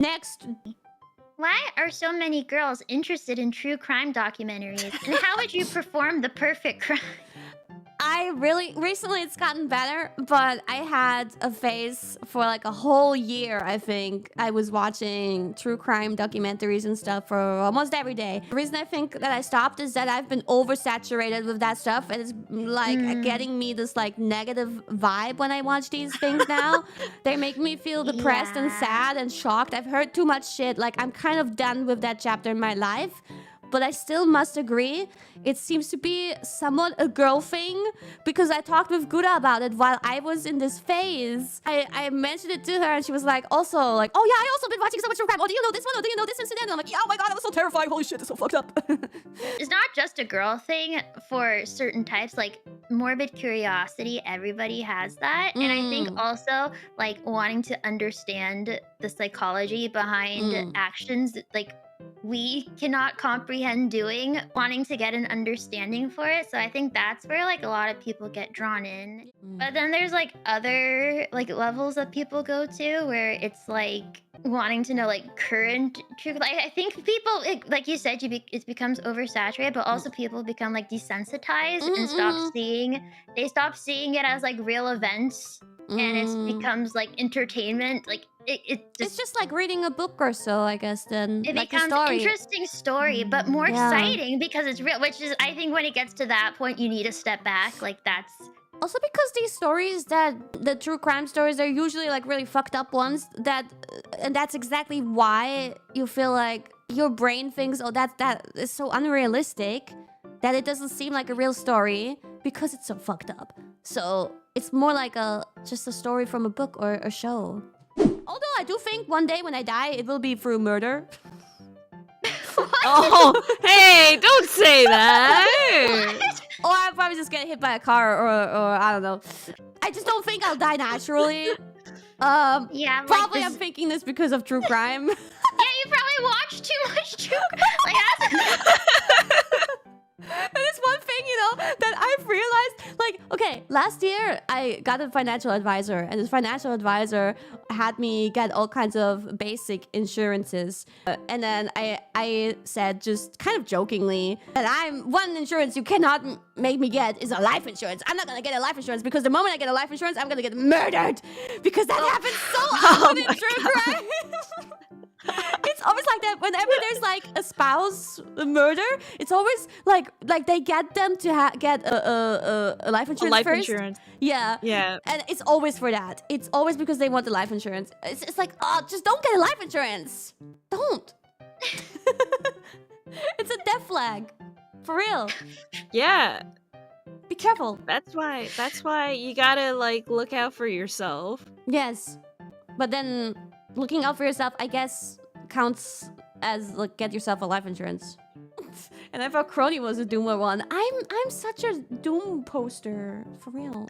Next. Why are so many girls interested in true crime documentaries? And how would you perform the perfect crime? Recently it's gotten better, but I had a phase for like a whole year, I think. I was watching true crime documentaries and stuff for almost every day. The reason I think that I stopped is that I've been oversaturated with that stuff, and it's like getting me this like negative vibe when I watch these things now. They make me feel depressed and sad and shocked. I've heard too much shit. Like, I'm kind of done with that chapter in my life. But I still must agree, it seems to be somewhat a girl thing, because I talked with Gura about it while I was in this phase. I mentioned it to her, and she was like, also like, oh yeah, I also been watching so much true crime. Oh, do you know this one? Oh, do you know this incident? And I'm like, yeah, oh my god, that was so terrifying. Holy shit, it's so fucked up. It's not just a girl thing for certain types. Like, morbid curiosity, everybody has that. And I think also, like, wanting to understand the psychology behind actions, like, we cannot comprehend doing, wanting to get an understanding for it. So I think that's where like a lot of people get drawn in. But then there's like other like levels that people go to where it's like wanting to know like current truth. Like, I think people, like you said, it becomes oversaturated, but also people become like desensitized and they stop seeing it as like real events, and it becomes like entertainment. Like It's just like reading a book or so, I guess, then. it like becomes a story. interesting story, but more exciting because it's real. Which is, I think, when it gets to that point, you need to step back. Like, that's Also because these stories the true crime stories are usually like really fucked up ones and that's exactly why you feel like your brain thinks, oh, that is so unrealistic that it doesn't seem like a real story because it's so fucked up. So it's more like just a story from a book or a show. Although I do think one day when I die, it will be through murder. Oh, hey, don't say that. Or I'll probably just get hit by a car or I don't know. I just don't think I'll die naturally. yeah. Probably like I'm thinking this because of true crime. yeah, you probably watch too much true crime. Like, that's And it's one thing, you know, that I've realized, like, okay, last year I got a financial advisor, and this financial advisor had me get all kinds of basic insurances. And then I said, just kind of jokingly, that one insurance you cannot make me get is a life insurance. I'm not gonna get a life insurance because the moment I get a life insurance, I'm gonna get murdered. Because that happens so often in true crime. It's always like that. Whenever there's like a spouse murder, it's always like they get them to get a life insurance life first. insurance. Yeah. Yeah. And it's always for that. It's always because they want the life insurance. It's like, oh, just don't get a life insurance. Don't. It's a death flag. For real. Yeah. Be careful. That's why you gotta like look out for yourself. Yes. But then looking out for yourself, I guess, counts as like get yourself a life insurance. And I thought Kronii was a Doomer one. I'm such a Doom poster, for real.